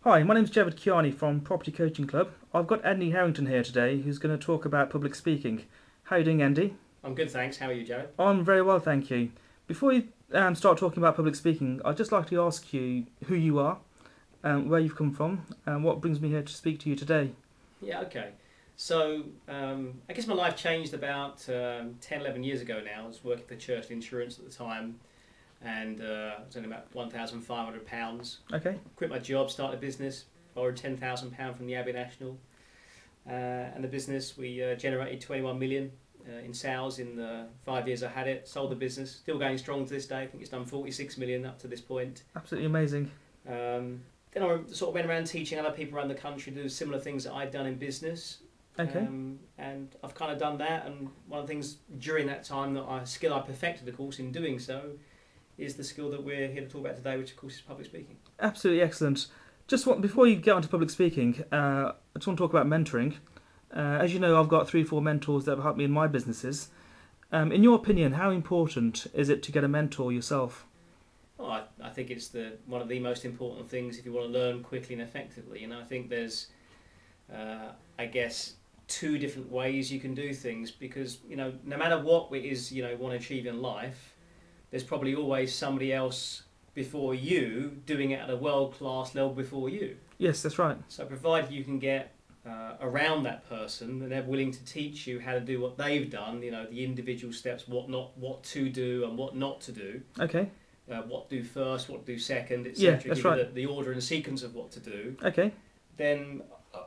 Hi, my name's Javid Kiani from Property Coaching Club. I've got Andy Harrington here today who's going to talk about public speaking. How are you doing, Andy? I'm good, thanks. How are you, Jared? I'm very well, thank you. Before we start talking about public speaking, I'd just like to ask you who you are, where you've come from, and what brings me here to speak to you today. Yeah, okay. So, I guess my life changed about 10, 11 years ago now. I was working for Church Insurance at the time, and it was only about £1,500. Okay. Quit my job, started a business, borrowed £10,000 from the Abbey National, and the business, we generated 21 million in sales in the 5 years I had it. Sold the business, still going strong to this day. I think it's done 46 million up to this point. Absolutely amazing. Then I sort of went around teaching other people around the country to do similar things that I'd done in business. Okay. And I've kind of done that, and one of the things during that time skill I perfected, of course, in doing so, is the skill that we're here to talk about today, which of course is public speaking. Absolutely excellent. Before you get onto public speaking, I just want to talk about mentoring. As you know, I've got 3 or 4 mentors that have helped me in my businesses. In your opinion, how important is it to get a mentor yourself? Well, I think it's one of the most important things if you want to learn quickly and effectively. I think there's, I guess, 2 different ways you can do things, because no matter what it is want to achieve in life, there's probably always somebody else before you doing it at a world-class level before you. Yes, that's right. So provided you can get around that person and they're willing to teach you how to do what they've done, the individual steps, what to do and what not to do. Okay. What to do first, what to do second, etc. Yeah, that's right. The order and sequence of what to do. Okay. Then,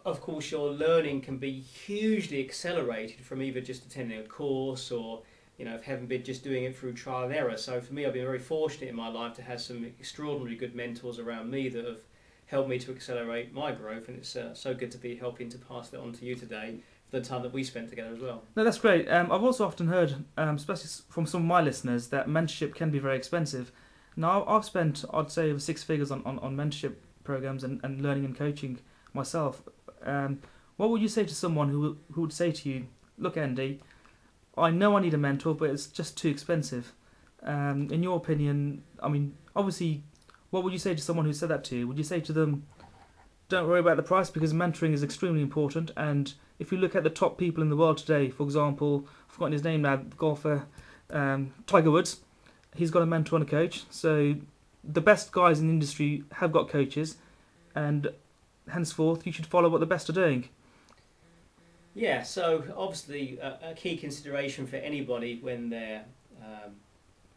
of course, your learning can be hugely accelerated from either just attending a course or, if heaven forbid, just doing it through trial and error. So for me, I've been very fortunate in my life to have some extraordinary good mentors around me that have helped me to accelerate my growth, and it's so good to be helping to pass that on to you today for the time that we spent together as well. No, that's great. I've also often heard, especially from some of my listeners, that mentorship can be very expensive. Now, I've spent, I'd say, over 6 figures on mentorship programs and learning and coaching myself. What would you say to someone who would say to you, look, Andy, I know I need a mentor, but it's just too expensive. In your opinion, obviously, what would you say to someone who said that to you? Would you say to them, don't worry about the price, because mentoring is extremely important, and if you look at the top people in the world today, for example, I've forgotten his name now, the golfer, Tiger Woods, he's got a mentor and a coach. So the best guys in the industry have got coaches, and henceforth you should follow what the best are doing. Yeah, so obviously a key consideration for anybody when they're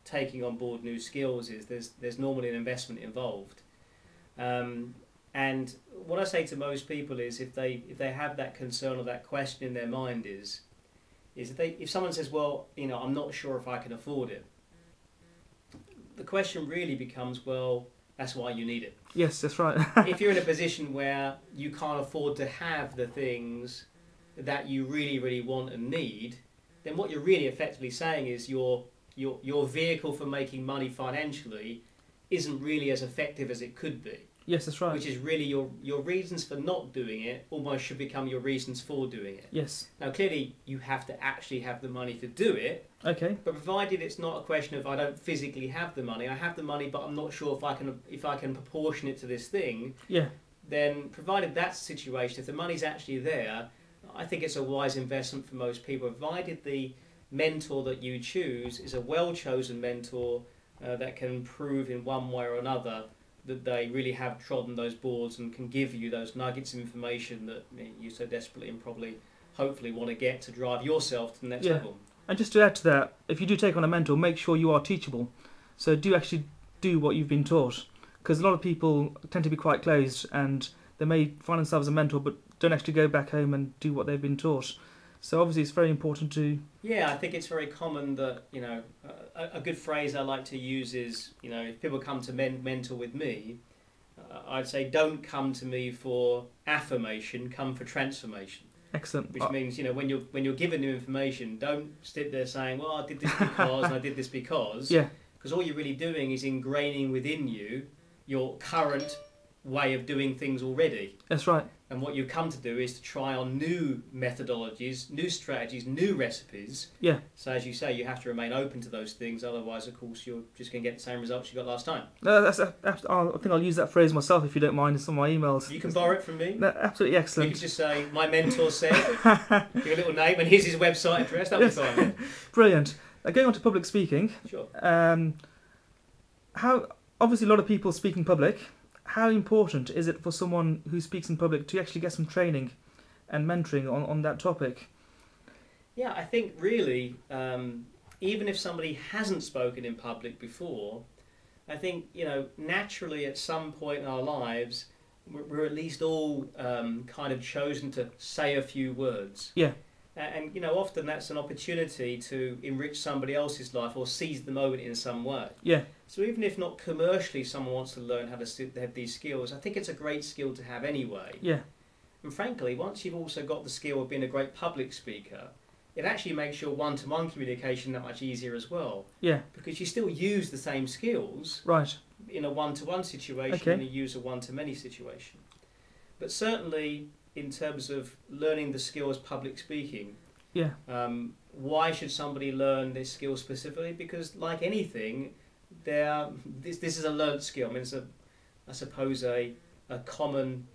taking on board new skills is there's normally an investment involved. And what I say to most people is if they have that concern or that question in their mind is if someone says, well, I'm not sure if I can afford it, the question really becomes, well, that's why you need it. Yes, that's right. If you're in a position where you can't afford to have the things that you really, really want and need, then what you're really effectively saying is your vehicle for making money financially isn't really as effective as it could be. Yes, that's right. Which is really your reasons for not doing it almost should become your reasons for doing it. Yes. Now, clearly, you have to actually have the money to do it. Okay. But provided it's not a question of I don't physically have the money, I have the money, but I'm not sure if I can proportion it to this thing. Yeah. Then, provided that's the situation, if the money's actually there, I think it's a wise investment for most people, provided the mentor that you choose is a well-chosen mentor that can prove in one way or another that they really have trodden those boards and can give you those nuggets of information that you so desperately and probably, hopefully, want to get to drive yourself to the next level. And just to add to that, if you do take on a mentor, make sure you are teachable. So do actually do what you've been taught, because a lot of people tend to be quite closed and they may find themselves a mentor but don't actually go back home and do what they've been taught. So obviously it's very important to... Yeah, I think it's very common that, a good phrase I like to use is, if people come to mentor with me, I'd say don't come to me for affirmation, come for transformation. Excellent. Which means, when you're given new information, don't sit there saying, well, I did this because and I did this because. Yeah. Because all you're really doing is ingraining within you your current way of doing things already. That's right. And what you come to do is to try on new methodologies, new strategies, new recipes. Yeah. So as you say, you have to remain open to those things. Otherwise, of course, you're just going to get the same results you got last time. No, I think I'll use that phrase myself if you don't mind in some of my emails. You can borrow it from me. No, absolutely excellent. You can just say, my mentor said, give a little name, and here's his website address. That'll be fine. Brilliant. Going on to public speaking. Sure. How obviously a lot of people speak in public. How important is it for someone who speaks in public to actually get some training and mentoring on that topic? Yeah, I think really, even if somebody hasn't spoken in public before, I think, naturally at some point in our lives, we're at least all kind of chosen to say a few words. Yeah. And, often that's an opportunity to enrich somebody else's life or seize the moment in some way. Yeah. So even if not commercially someone wants to learn how to have these skills, I think it's a great skill to have anyway. Yeah. And frankly, once you've also got the skill of being a great public speaker, it actually makes your one-to-one communication that much easier as well. Yeah. Because you still use the same skills right. in a one-to-one situation Okay. and you use a one-to-many situation. But certainly, in terms of learning the skills public speaking, yeah. Why should somebody learn this skill specifically? Because like anything, this is a learned skill. I mean, it's I suppose a common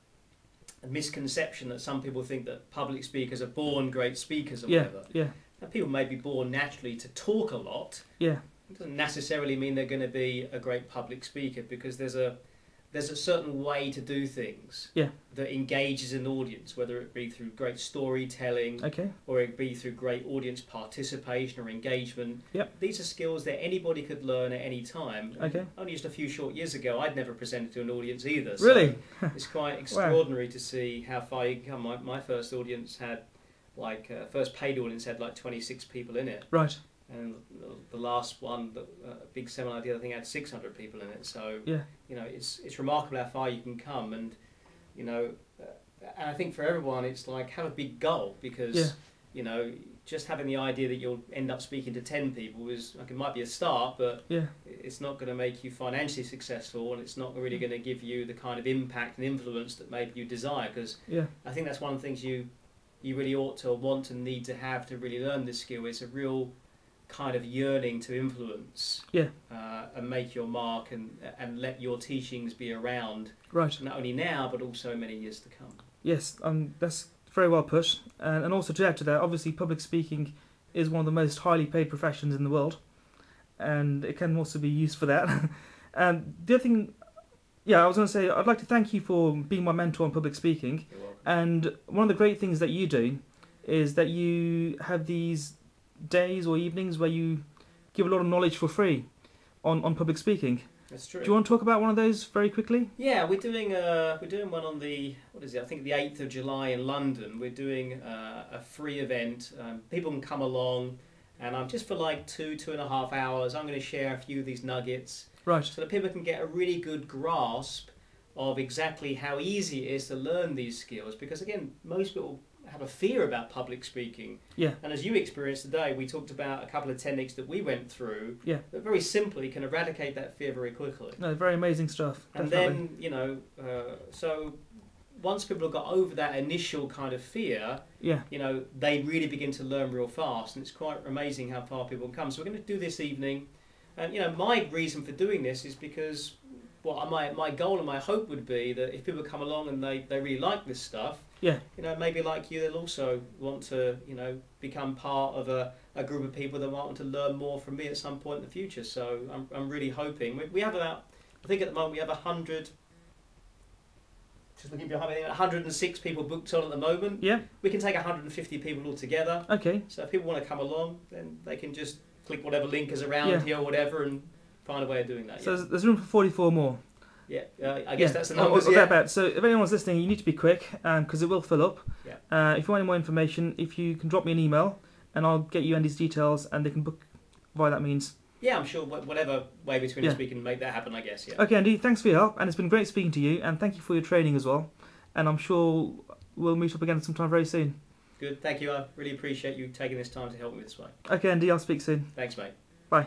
misconception that some people think that public speakers are born great speakers or whatever. Yeah. Now, people may be born naturally to talk a lot. Yeah. It doesn't necessarily mean they're going to be a great public speaker, because there's a certain way to do things that engages an audience, whether it be through great storytelling, or it be through great audience participation or engagement. Yep. These are skills that anybody could learn at any time. Okay. Only just a few short years ago, I'd never presented to an audience either. Really? So it's quite extraordinary to see how far you can come. My first audience had, first paid audience had 26 people in it. Right. And the last one, the big seminar I did, I think had 600 people in it. So it's remarkable how far you can come, and and I think for everyone it's like have a big goal, because just having the idea that you'll end up speaking to 10 people is it might be a start, but it's not going to make you financially successful, and it's not really going to give you the kind of impact and influence that maybe you desire. Because I think that's one of the things you really ought to want and need to have to really learn this skill. It's a real kind of yearning to influence and make your mark and let your teachings be around, not only now but also many years to come. Yes, that's very well put. And also to add to that, obviously public speaking is one of the most highly paid professions in the world, and it can also be used for that. And the other thing, I was going to say, I'd like to thank you for being my mentor on public speaking. You're welcome. And one of the great things that you do is that you have these days or evenings where you give a lot of knowledge for free on public speaking. That's true. Do you want to talk about one of those very quickly? Yeah, we're doing one on the, I think the 8th of July in London. We're doing a free event. People can come along, and just for 2.5 hours, I'm going to share a few of these nuggets, so that people can get a really good grasp of exactly how easy it is to learn these skills. Because again, most people have a fear about public speaking. Yeah. And as you experienced today, we talked about a couple of techniques that we went through that very simply can eradicate that fear very quickly. No, very amazing stuff. And definitely. then, so once people have got over that initial kind of fear, they really begin to learn real fast, and it's quite amazing how far people can come. So we're going to do this evening, and my reason for doing this is because my goal and my hope would be that if people come along and they really like this stuff, maybe like you, they'll also want to, become part of a group of people that might want to learn more from me at some point in the future. So I'm really hoping. We have about, I think at the moment we have 100, just looking behind me, 106 people booked on at the moment. Yeah. We can take 150 people altogether. Okay. So if people want to come along, then they can just click whatever link is around here or whatever and find a way of doing that. So there's room for 44 more. Yeah, I guess that's the numbers. So if anyone's listening, you need to be quick because it will fill up. Yeah. If you want any more information, if you can drop me an email, and I'll get you Andy's details, and they can book via that means. Yeah, I'm sure whatever way between us we can make that happen, I guess. Yeah. Okay, Andy, thanks for your help, and it's been great speaking to you, and thank you for your training as well. And I'm sure we'll meet up again sometime very soon. Good, thank you. I really appreciate you taking this time to help me this way. Okay, Andy, I'll speak soon. Thanks, mate. Bye.